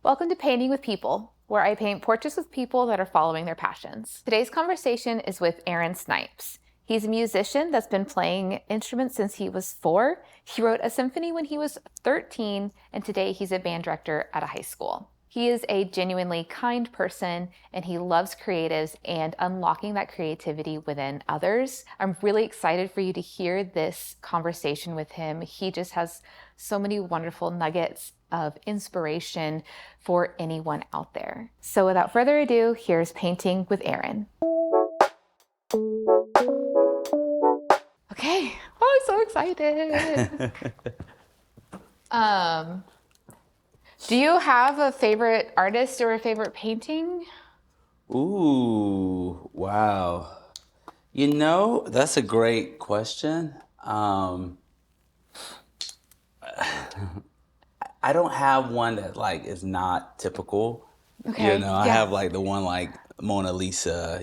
Welcome to Painting with People, where I paint portraits with people that are following their passions. Today's conversation is with Aaron Snipes. He's a musician that's been playing instruments since he was 4. He wrote a symphony when he was 13, and today he's a band director at a high school. He is a genuinely kind person, and he loves creatives and unlocking that creativity within others. I'm really excited for you to hear this conversation with him. He just has so many wonderful nuggets of inspiration for anyone out there. So without further ado, here's Painting with Aaron. Okay. Oh, I'm so excited. Do you have a favorite artist or a favorite painting? Ooh, wow. You know, that's a great question. I don't have one that is not typical. Okay. I have the one Mona Lisa,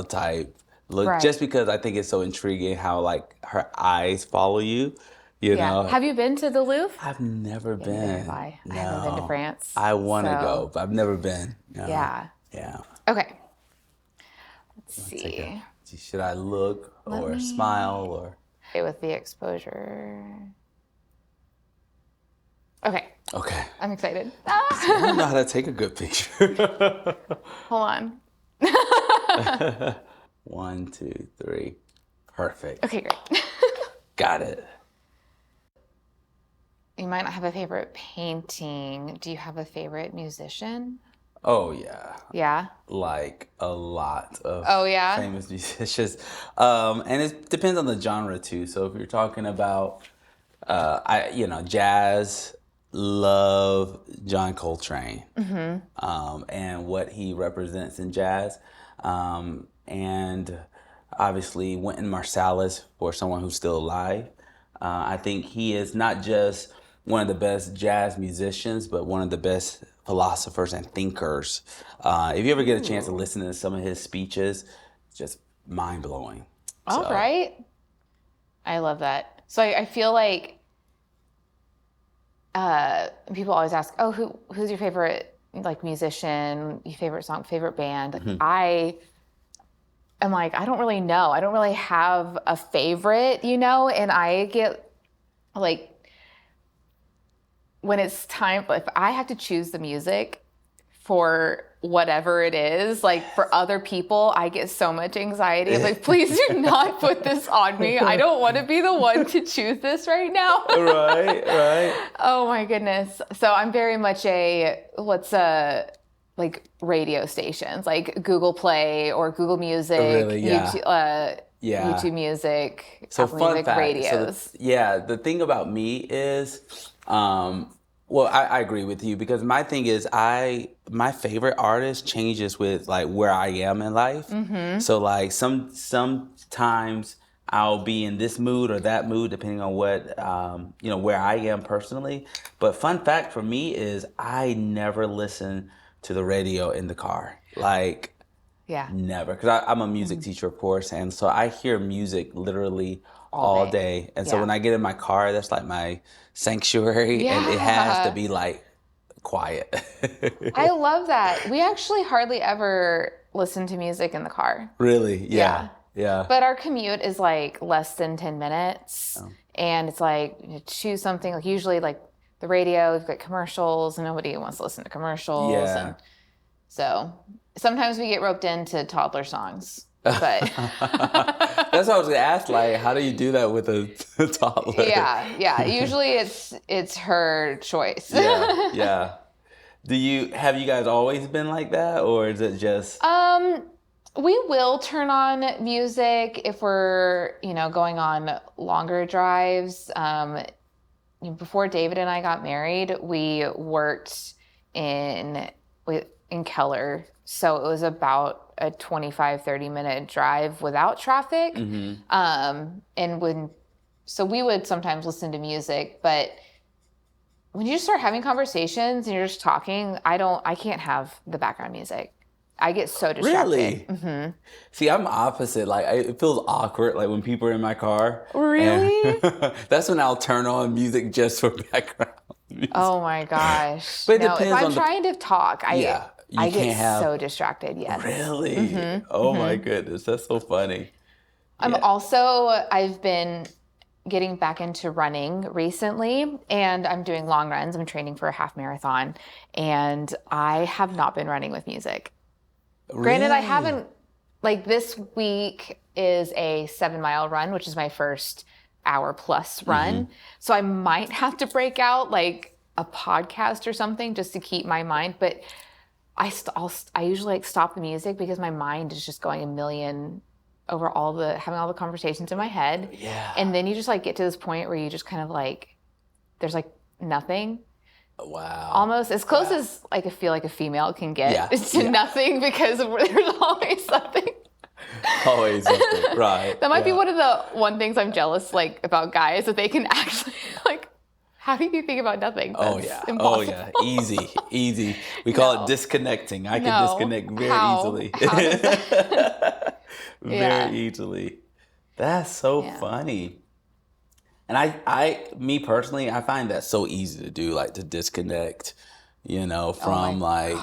type look, Right. just because I think it's so intriguing how her eyes follow you, know. Have you been to the Louvre? I've never been. Neither have I. I haven't been to France. I want to so- go, but I've never been. No. Yeah. Yeah. Okay. Let's see. Should I look or smile or? Okay, with the exposure. Okay. Okay. I'm excited. I don't know how to take a good picture. Hold on. 1, 2, 3. Perfect. Okay, great. Got it. You might not have a favorite painting. Do you have a favorite musician? Oh, yeah. Yeah? Like a lot of famous musicians. And it depends on the genre too. So if you're talking about, jazz, love John Coltrane. And what he represents in jazz. And obviously Wynton Marsalis, for someone who's still alive. I think he is not just one of the best jazz musicians, but one of the best philosophers and thinkers. If you ever get a chance to listen to some of his speeches, it's just mind-blowing. All right. I love that. So I feel like people always ask, oh, who's your favorite musician, your favorite song, favorite band? I am I don't really know. I don't really have a favorite, and I get when it's time, if I have to choose the music for whatever it is, for other people, I get so much anxiety. I'm please do not put this on me. I don't want to be the one to choose this right now. Right. Oh my goodness. So I'm very much radio stations, like Google Play or Google Music, Really? Yeah. YouTube Music, So Apple fun Music, fact. radios. So the thing about me is, I agree with you because my thing is my favorite artist changes with where I am in life. So sometimes I'll be in this mood or that mood depending on what where I am personally. But fun fact for me is I never listen to the radio in the car. Never, because I'm a music teacher, of course, and so I hear music literally all day. And so when I get in my car, that's my sanctuary, and it has to be quiet. I love that. We actually hardly ever listen to music in the car. Really? Yeah. But our commute is less than 10 minutes, and it's you choose something. Usually the radio, we've got commercials, and nobody wants to listen to commercials. Yeah. And so sometimes we get roped into toddler songs. But that's what I was gonna ask. How do you do that with a toddler? Yeah. Usually it's her choice. Yeah. Have you guys always been like that, or is it just? We will turn on music if we're going on longer drives. Before David and I got married, we worked in Keller, so it was about a 25-30 minute drive without traffic. So we would sometimes listen to music, but when you just start having conversations and you're just talking, I can't have the background music. I get so distracted. Really? Mm-hmm. See, I'm opposite. It feels awkward, when people are in my car. Really? That's when I'll turn on music just for background. Oh my gosh. But it No, if depends I'm on trying to talk, yeah, you I can't get have so distracted. Yes. really. Oh my goodness, that's so funny. Yeah. I've been getting back into running recently, and I'm doing long runs. I'm training for a half marathon, and I have not been running with music. Granted, I Really? haven't, like this week is a 7 mile run, which is my first hour plus run. So I might have to break out like a podcast or something just to keep my mind. But I usually like stop the music because my mind is just going a million over having all the conversations in my head. Yeah. And then you just like get to this point where you just kind of like, there's like nothing. Wow. Almost as close as like I feel like a female can get to nothing because there's always something. Always something. Right. That might be one of the things I'm jealous like about guys, that they can actually like, how do you think about nothing? That's impossible. Oh yeah. Easy. We call it disconnecting. I can disconnect very easily. How does that... Very easily. That's so funny. And me personally, I find that so easy to do, like to disconnect, from like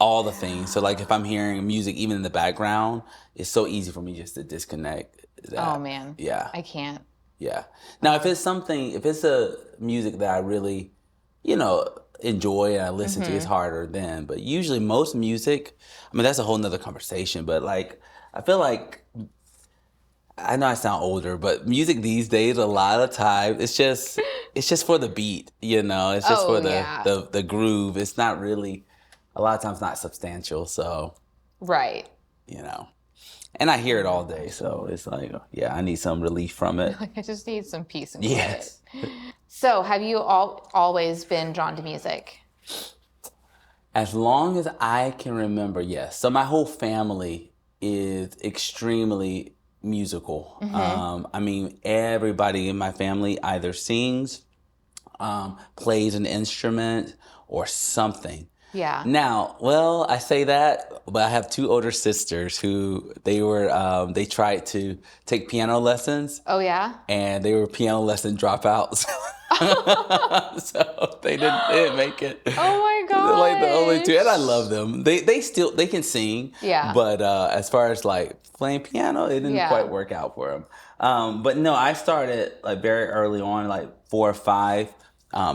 all the things. So like if I'm hearing music, even in the background, it's so easy for me just to disconnect. Oh man. Yeah. I can't. Yeah. Now, if it's a music that I really, enjoy and I listen to, it's harder then. But usually most music, I mean, that's a whole nother conversation. But like, I feel like, I know I sound older, but music these days, a lot of times, it's just for the beat, It's just for the groove. It's not really, a lot of times not substantial. So, right. And I hear it all day, so it's like, I need some relief from it. I just need some peace and quiet. So, have you always been drawn to music? As long as I can remember, yes. So my whole family is extremely musical. I mean, everybody in my family either sings, plays an instrument, or something. Yeah. Now, I say that, but I have two older sisters who they tried to take piano lessons. Oh yeah. And they were piano lesson dropouts. So they didn't make it. Oh my god. They're like the only two, and I love them. They can sing. Yeah. But as far as like playing piano, it didn't quite work out for them. But no, I started like very early on, like 4 or 5.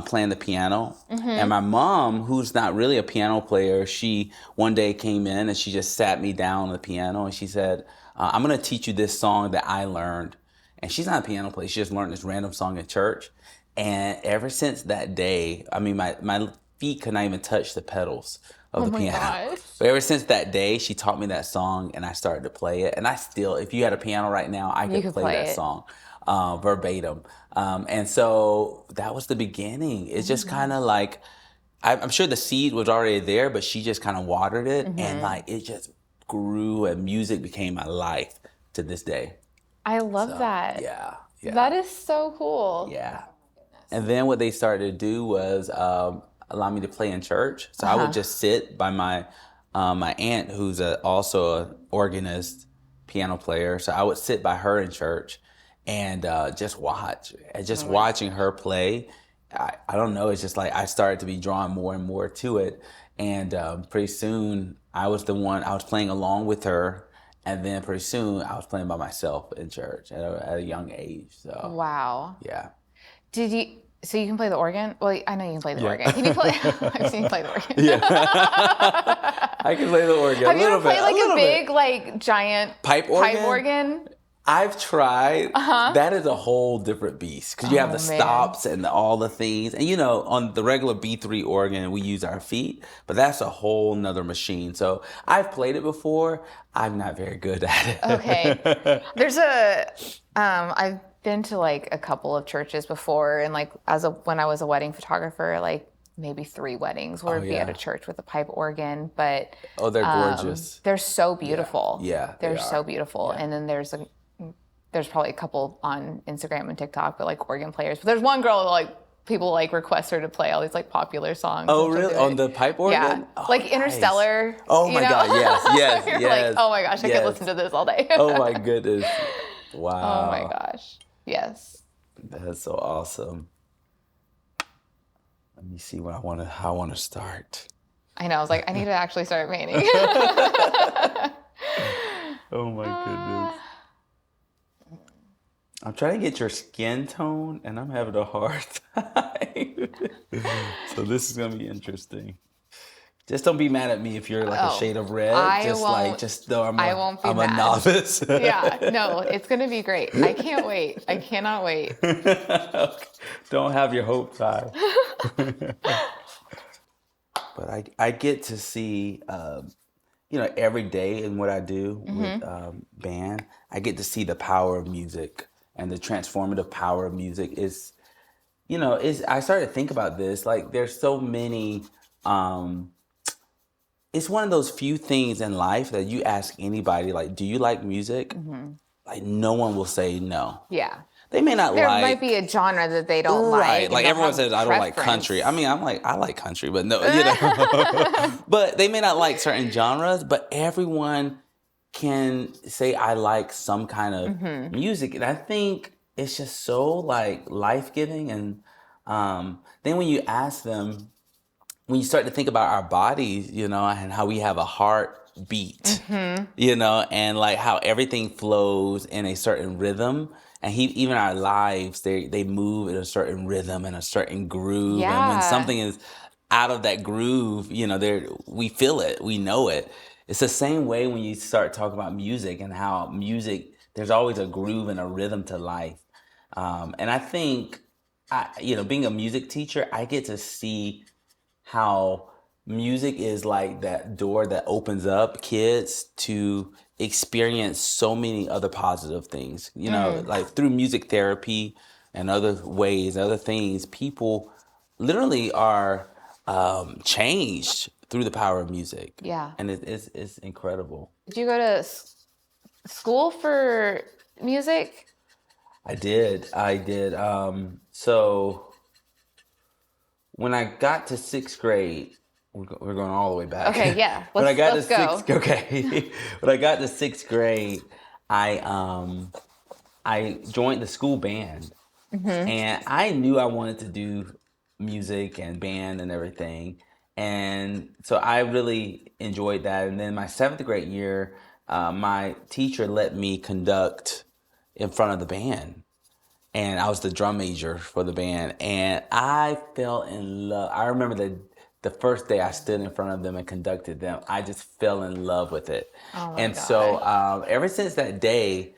Playing the piano. And my mom, who's not really a piano player, she one day came in and she just sat me down on the piano and she said, I'm going to teach you this song that I learned. And she's not a piano player. She just learned this random song in church. And ever since that day, I mean, my feet could not even touch the pedals of the piano. Gosh. But ever since that day, she taught me that song and I started to play it. And I still, if you had a piano right now, I could play that song. Verbatim. And so that was the beginning. It's just kind of like, I'm sure the seed was already there, but she just kind of watered it and like it just grew and music became my life to this day. I love that. Yeah. That is so cool. Yeah. And then what they started to do was allow me to play in church. So I would just sit by my aunt, who's also an organist, piano player. So I would sit by her in church and just watch. And just watching her play, I don't know, it's just like I started to be drawn more and more to it. And pretty soon I was playing along with her. And then pretty soon I was playing by myself in church at a young age. So wow. Yeah. So you can play the organ? Well, I know you can play the organ. Can you play? I've seen you play the organ. Yeah. I can play the organ. Have you ever played like a big, like giant pipe organ? I've tried. That is a whole different beast because you have the stops and all the things. And on the regular B3 organ, we use our feet, but that's a whole nother machine. So I've played it before. I'm not very good at it. Okay. I've been to like a couple of churches before, and like when I was a wedding photographer, like maybe 3 weddings where it'd be at a church with a pipe organ. But they're gorgeous. They're so beautiful. Yeah, they're so beautiful. Yeah. And then there's probably a couple on Instagram and TikTok, but like organ players. But there's one girl like people like request her to play all these like popular songs. Oh really? On the pipe organ? Yeah. Oh, like nice. Interstellar. Oh my God! Yes. You're like, oh my gosh, I could listen to this all day. Oh my goodness! Wow. Oh my gosh. Yes. That's so awesome. Let me see how I want to start. I know. I was like, I need to actually start painting. Oh my goodness. I'm trying to get your skin tone and I'm having a hard time. So this is going to be interesting. Just don't be mad at me if you're like a shade of red. I won't. Just know I won't be I'm mad. a novice. Yeah, no, it's going to be great. I can't wait. I cannot wait. Okay. Don't have your hopes high. But I get to see, every day in what I do with band, I get to see the power of music and the transformative power of music. I started to think about this, like there's so many, it's one of those few things in life that you ask anybody, like, do you like music? Like no one will say no. Yeah. They may not There like. might be a genre that they don't Right. like. Like everyone says, I don't like country. I mean, I like country, but no, but they may not like certain genres, but everyone can say I like some kind of music. And I think it's just so like life-giving. And then when you ask them, when you start to think about our bodies, and how we have a heartbeat, and like how everything flows in a certain rhythm. And even our lives, they move in a certain rhythm and a certain groove. Yeah. And when something is out of that groove, we feel it, we know it. It's the same way when you start talking about music and how music, there's always a groove and a rhythm to life. And I think, being a music teacher, I get to see how music is like that door that opens up kids to experience so many other positive things. Like through music therapy and other ways, other things, people literally are changed through the power of music. Yeah. And it's incredible. Did you go to school for music? I did. So when I got to sixth grade, we're going all the way back. Okay, yeah. Let's go. When I got to sixth grade, I joined the school band, and I knew I wanted to do music and band and everything, and so I really enjoyed that. And then my seventh grade year, my teacher let me conduct in front of the band. And I was the drum major for the band, and I fell in love. I remember the first day I stood in front of them and conducted them, I just fell in love with it. Oh my And God. so ever since that day,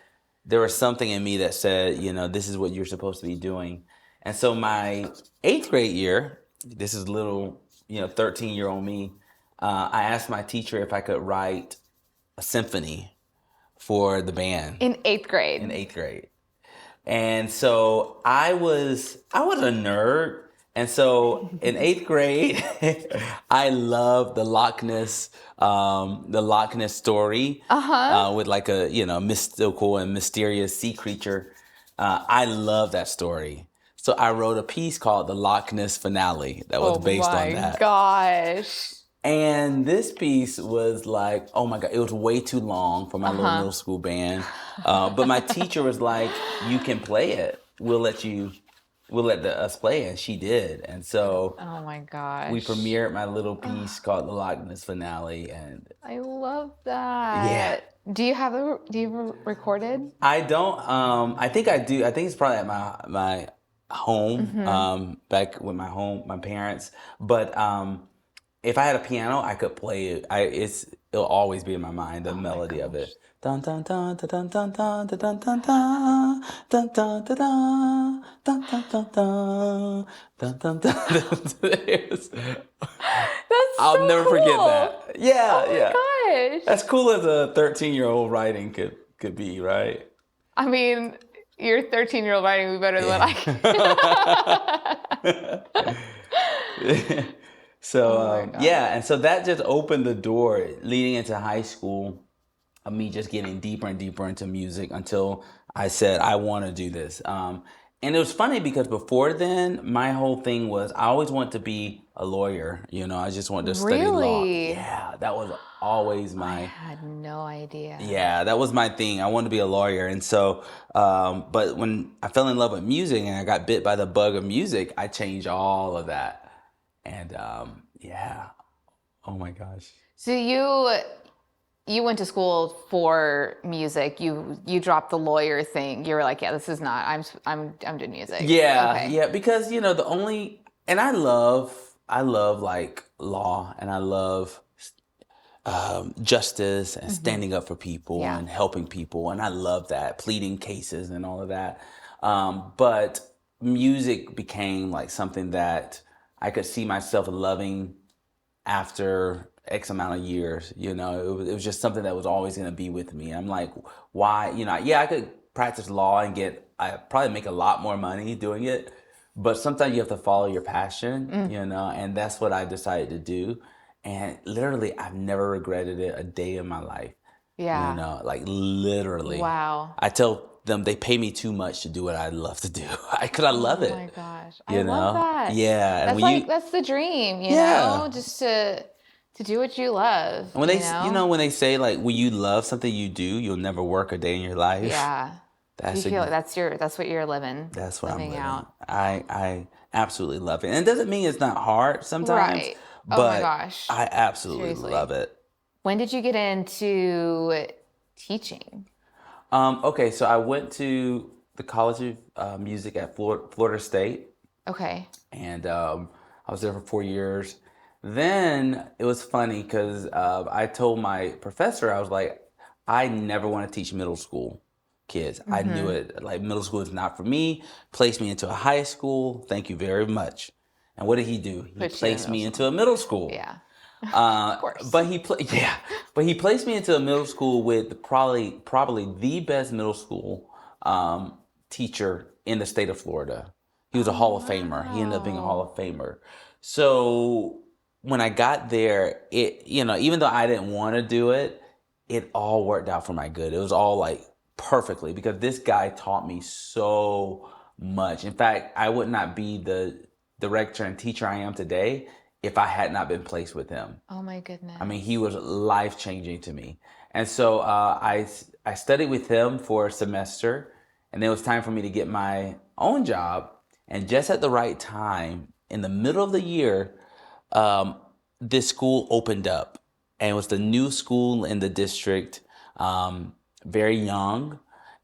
there was something in me that said, this is what you're supposed to be doing. And so my eighth grade year, this is little, 13-year-old me, I asked my teacher if I could write a symphony for the band. In eighth grade. And so I was a nerd. And so in eighth grade, I loved the Loch Ness story with like a mystical and mysterious sea creature. I love that story. So I wrote a piece called The Loch Ness Finale that was based on that. Oh my gosh. And this piece was like, oh my God, it was way too long for my little middle school band. But my teacher was like, you can play it. We'll let us play it. And she did. And so Oh my gosh. we premiered my little piece called The Loch Ness Finale. And I love that. Yeah. Do you have recorded? I don't, I think I do. I think it's probably at my home, back with my parents. But, if I had a piano, I could play it. It'll always be in my mind, the melody of it. Dun dun dun dun dun dun dun dun dun dun dun dun dun dun dun dun dun dun dun. I'll never forget that. Yeah, yeah. Gosh. As cool as a 13-year-old writing could be, right? I mean, your 13-year-old writing would be better than what I can. So, and so that just opened the door leading into high school of me just getting deeper and deeper into music until I said, I want to do this. And it was funny because before then, my whole thing was I always wanted to be a lawyer. I just wanted to study law. Really? Yeah, that was always I had no idea. Yeah, that was my thing. I wanted to be a lawyer. And so, but when I fell in love with music and I got bit by the bug of music, I changed all of that. And yeah, oh my gosh. So you went to school for music. You dropped the lawyer thing. You were like, yeah, this is not. I'm doing music. Yeah, Okay. yeah, because the only and I love like law, and I love justice and standing up for people Yeah. and helping people, and I love that, pleading cases and all of that. But music became like something that I could see myself loving after X amount of years. It was just something that was always going to be with me. I'm like, why? Yeah, I could practice law and I probably make a lot more money doing it, but sometimes you have to follow your passion, and that's what I decided to do. And literally, I've never regretted it a day in my life. Yeah. Like literally. Wow. I tell them they pay me too much to do what I love to do because I love Oh it. my gosh. I love that. Yeah, and That's when like that's the dream, yeah. just to do what you love, When when they say like when you love something you do, you'll never work a day in your life. Yeah. You That's feel like that's what you're that's what I'm living living. out. I absolutely love it. And it doesn't mean it's not hard sometimes, Right. Oh my but gosh. I absolutely love Seriously. it. When did you get into teaching? Okay, so I went to the College of Music at Florida State, Okay. and I was there for 4 years. Then it was funny because I told my professor, I was like, I never want to teach middle school kids. I knew it. Like, middle school is not for me. Placed me into a high school. Thank you very much. And what did he do? He Put you in placed middle me school. into a middle school. Yeah. Uh, Of course. but he placed me into a middle school with probably the best middle school teacher in the state of Florida. He was a Hall of Famer. He ended up being a Hall Wow. of Famer. So when I got there, even though I didn't want to do it, it all worked out for my good. It was all like perfectly because this guy taught me so much. In fact, I would not be the director and teacher I am today if I had not been placed with him. Oh my goodness. I mean, he was life changing to me. And so I studied with him for a semester, and then it was time for me to get my own job. And just at the right time, in the middle of the year, um, this school opened up, and it was the new school in the district, very young,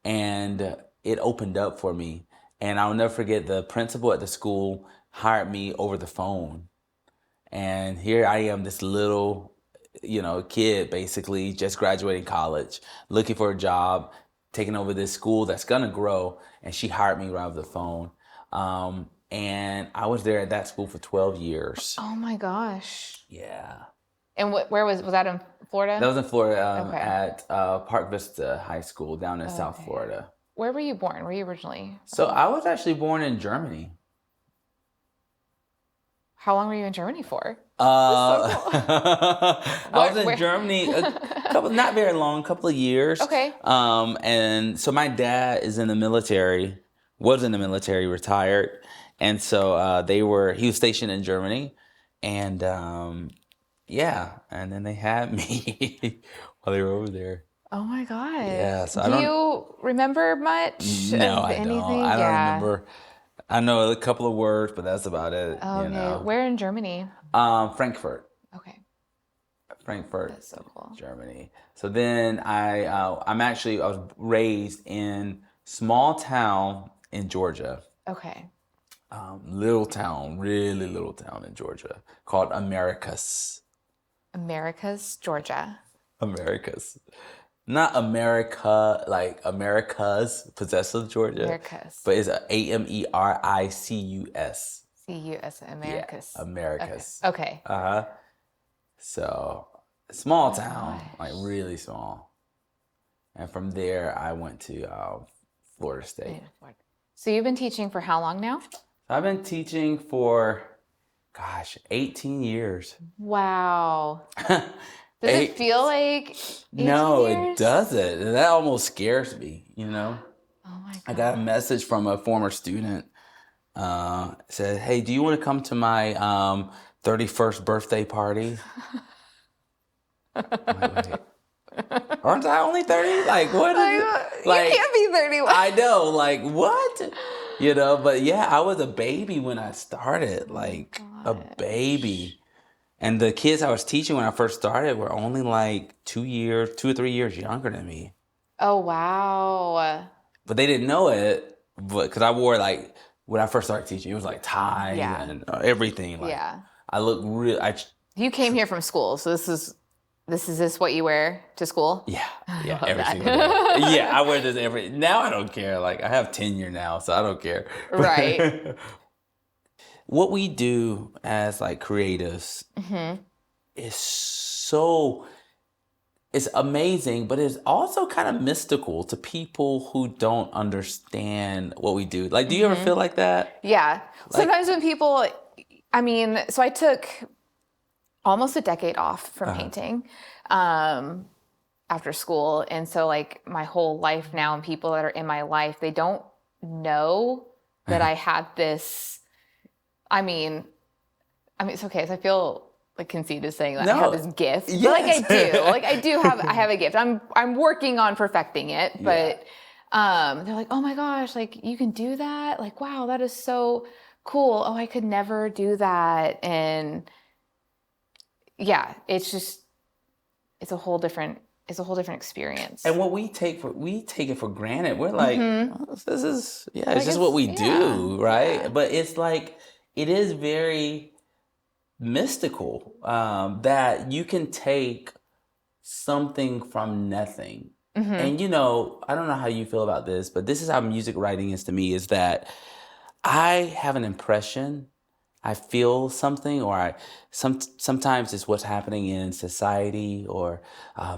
and it opened up for me. And I'll never forget the principal at the school hired me over the phone. And here I am, this little, kid, basically just graduating college, looking for a job, taking over this school that's gonna grow. And she hired me right over the phone. And I was there at that school for 12 years. Oh my gosh. Yeah. And where was that in Florida? That was in Florida Okay. at Park Vista High School down in South Florida. Where were you born? Were you originally? So I was actually born in Germany. How long were you in Germany for? I was in Where? Germany not very long, couple of years. Okay. And so my dad is in the military, was in the military, retired, and so he was stationed in Germany, and yeah, and then they had me while they were over there. Oh my God. Yeah, so Do you remember much No, of I anything? don't. I don't Yeah. remember. I know a couple of words, but that's about it. Okay. Where in Germany? Frankfurt. Okay. Frankfurt, That's so cool. Germany. So then I was raised in small town in Georgia, Okay. little town, really little town in Georgia called Americus. Americus, Georgia. Americus, not America like Americas, possessive Georgia, Americus. but it's Americus. C-U-S, Americus. Yeah, Americus. Okay. So small Oh town, like really small. And from there, I went to Florida State. So you've been teaching for how long now? I've been teaching for, 18 years. Wow. Does it feel like 18 No, years? it doesn't. That almost scares me, Oh my God. I got a message from a former student. Said, hey, do you want to come to my 31st birthday party? I'm like, wait. Aren't I only 30? Like, what is it? Like, you can't be 31. I know, like, what? But yeah, I was a baby when I started. Like, a baby. And the kids I was teaching when I first started were only like 2 or 3 years younger than me. Oh, wow. But they didn't know it, because I wore like, when I first started teaching, it was like ties and everything. Like, I look real. You came here from school, so this is what you wear to school? Yeah, every single day. Yeah, I wear this now I don't care. Like, I have tenure now, so I don't care. Right. What we do as like creatives is it's amazing, but it's also kind of mystical to people who don't understand what we do. Like, do you ever feel like that? Yeah. Sometimes when people, so I took almost a decade off from painting after school. And so like my whole life now, and people that are in my life, they don't know that I have this, it's okay. So I feel like conceited saying that I have this gift, but like I do, I have a gift. I'm working on perfecting it, but they're like, oh my gosh, like you can do that. Like, wow, that is so cool. Oh, I could never do that. And yeah, it's a whole different experience. And what we take it for granted. We're like, oh, this is, it's just what we do, right? Yeah. But it's like, it is very mystical, that you can take something from nothing. And I don't know how you feel about this, but this is how music writing is to me, is that I have an impression, I feel something, or sometimes it's what's happening in society, or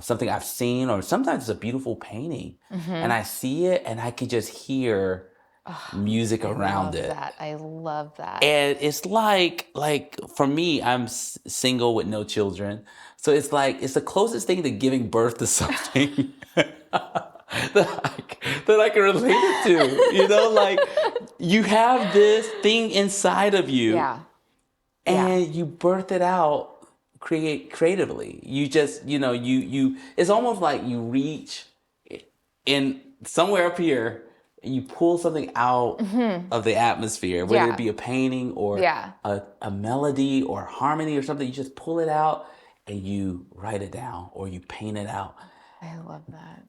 something I've seen, or sometimes it's a beautiful painting, and I see it, and I can just hear music around it. I love that. And it's like for me, I'm single with no children, so it's like it's the closest thing to giving birth to something that I can relate it to. Like, you have this thing inside of you, and you birth it out, creatively. You just, you it's almost like you reach in somewhere up here and you pull something out of the atmosphere, whether it be a painting or a melody or harmony or something. You just pull it out and you write it down, or you paint it out. I love that.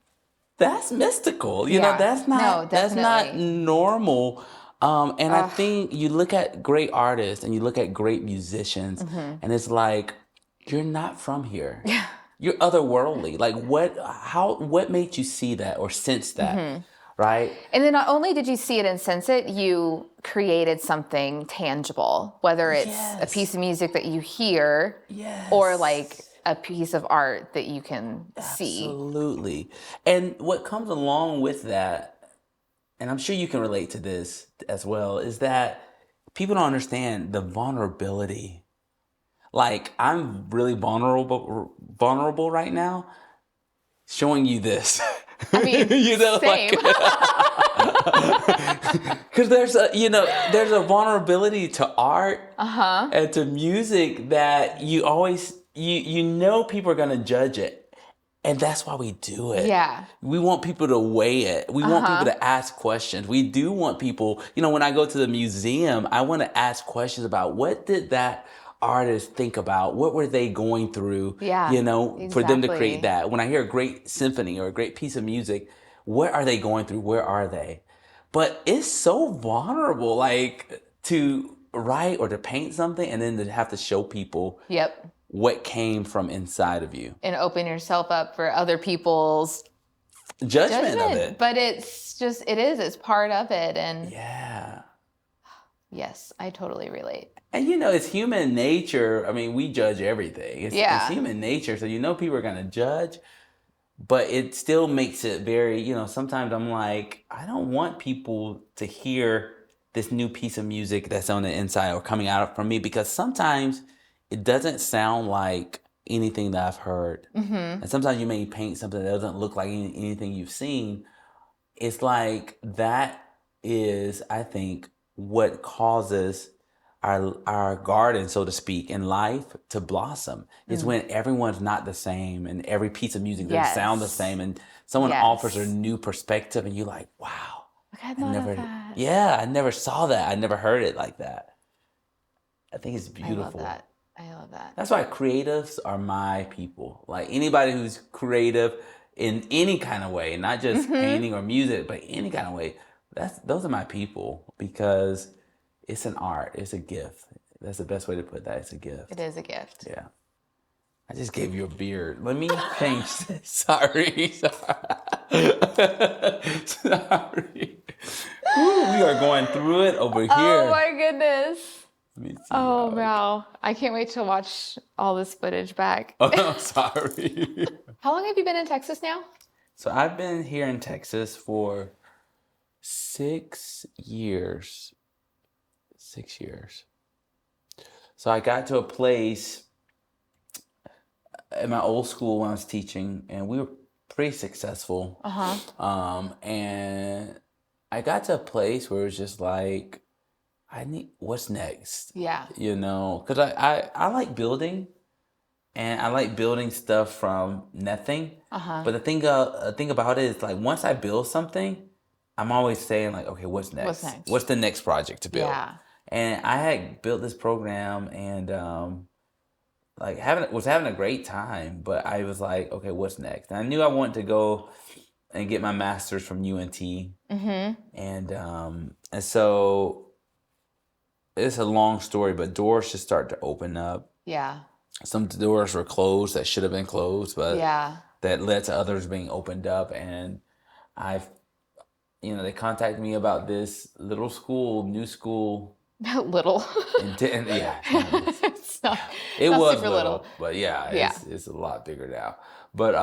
That's mystical. That's not normal. And I think you look at great artists and you look at great musicians, and it's like, you're not from here. Yeah. You're otherworldly. Like, what made you see that or sense that? Right? And then not only did you see it and sense it, you created something tangible, whether it's a piece of music that you hear or like a piece of art that you can see. Absolutely. And what comes along with that, and I'm sure you can relate to this as well, is that people don't understand the vulnerability. Like, I'm really vulnerable right now, showing you this. Same. Because there's a vulnerability to art and to music that you always, people are going to judge it. And that's why we do it. Yeah. We want people to weigh it. We want people to ask questions. We do want people, when I go to the museum, I want to ask questions about, what did that artist think about? What were they going through? For them to create that. When I hear a great symphony or a great piece of music, what are they going through? Where are they? But it's so vulnerable, like, to write or to paint something and then to have to show people what came from inside of you. And open yourself up for other people's judgment of it. But it's part of it. And yes, I totally relate. And it's human nature. I mean, we judge everything. It's human nature. So people are going to judge, but it still makes it very, sometimes I'm like, I don't want people to hear this new piece of music that's on the inside or coming out from me, because sometimes it doesn't sound like anything that I've heard. And sometimes you may paint something that doesn't look like anything you've seen. It's like, that is, I think, what causes our garden, so to speak, in life to blossom. Is when everyone's not the same, and every piece of music doesn't sound the same, and someone offers a new perspective, and you're like, wow. I never thought of that. Yeah, I never saw that. I never heard it like that. I think it's I beautiful. love that. I love that. That's why creatives are my people. Like anybody who's creative in any kind of way, not just painting or music, but any kind of way. Those are my people because it's an art. It's a gift. That's the best way to put that. It's a gift. It is a gift. Yeah. I just gave you a beard. Let me change this. Sorry. Sorry. Ooh, we are going through it over here. Oh my goodness. Let me see. Oh wow. I can't wait to watch all this footage back. Oh, sorry. How long have you been in Texas now? So I've been here in Texas for 6 years. 6 years. So I got to a place at my old school when I was teaching, and we were pretty successful. And I got to a place where it was just like, what's next? Yeah. You know, because I like building, and I like building stuff from nothing. But the thing about it is, like, once I build something, I'm always saying, like, okay, what's next? What's next? What's the next project to build? Yeah. And I had built this program, and was having a great time, but I was like, okay, what's next? And I knew I wanted to go and get my master's from UNT. And so it's a long story, but doors just start to open up. Yeah. Some doors were closed that should have been closed, but that led to others being opened up. And they contacted me about this new school. Little. Yeah. It's not, It not was super little, but it's a lot bigger now. But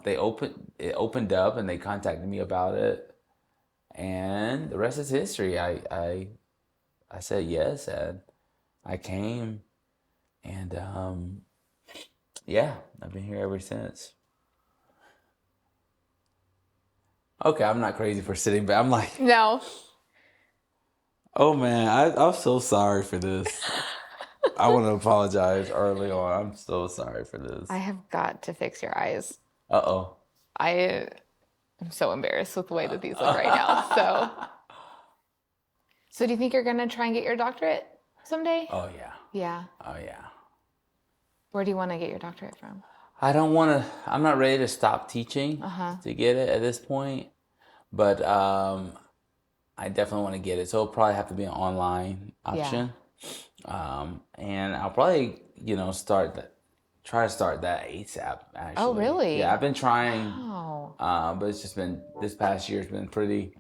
it opened up, and they contacted me about it, and the rest is history. I said yes, and I came, and I've been here ever since. Okay, I'm not crazy for sitting back. I'm like, no. Oh man, I'm so sorry for this. I want to apologize early on. I'm so sorry for this. I have got to fix your eyes. Uh-oh. I am so embarrassed with the way that these look right now. So do you think you're going to try and get your doctorate someday? Oh yeah. Yeah. Oh yeah. Where do you want to get your doctorate from? I'm not ready to stop teaching to get it at this point. But I definitely want to get it. So it'll probably have to be an online option. Yeah. And I'll probably, try to start that ASAP, actually. Oh, really? Yeah, I've been trying. Wow. But it's just been, this past year's been pretty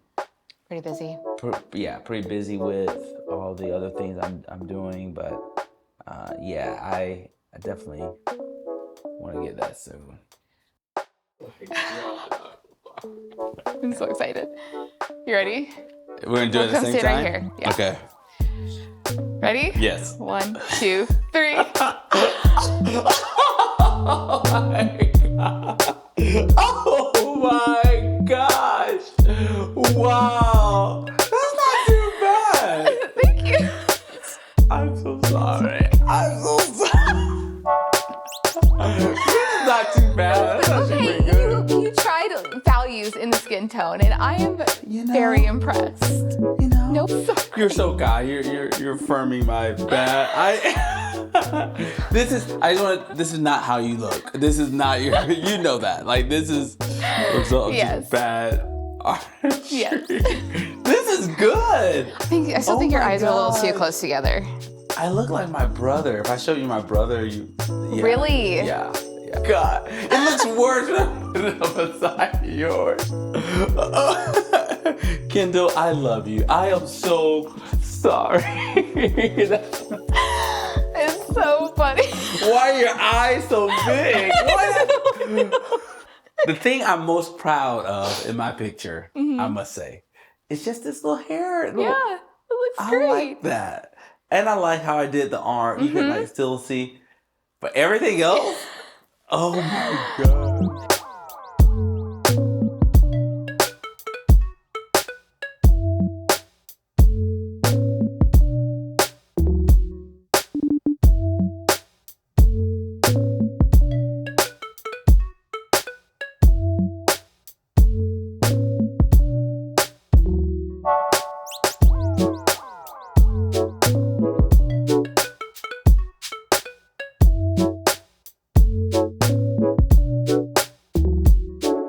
busy. Pretty busy with all the other things I'm doing. But I definitely want to get that soon. I'm so excited. You ready? We're going to do it at the same time? Right here. Yeah. Okay. Ready? Yes. 1, 2, 3. Oh my gosh. Wow. That's not too bad. Thank you. I'm so sorry. It's not too bad. That's actually pretty good. You tried values in the skin tone, and I am very impressed. Nope. You're so kind. You're affirming my bad. This is not how you look. This is not you know that. Like, this is just bad artistry. Yes. This is good. I still think your eyes are a little too close together. I look like my brother. If I showed you my brother, Really? Yeah. God, it looks worse than beside yours. Kendall, I love you. I am so sorry. It's so funny. Why are your eyes so big? The thing I'm most proud of in my picture, I must say, is just this little hair. It looks great. I like that. And I like how I did the arm. You can still see. But everything else, oh my God.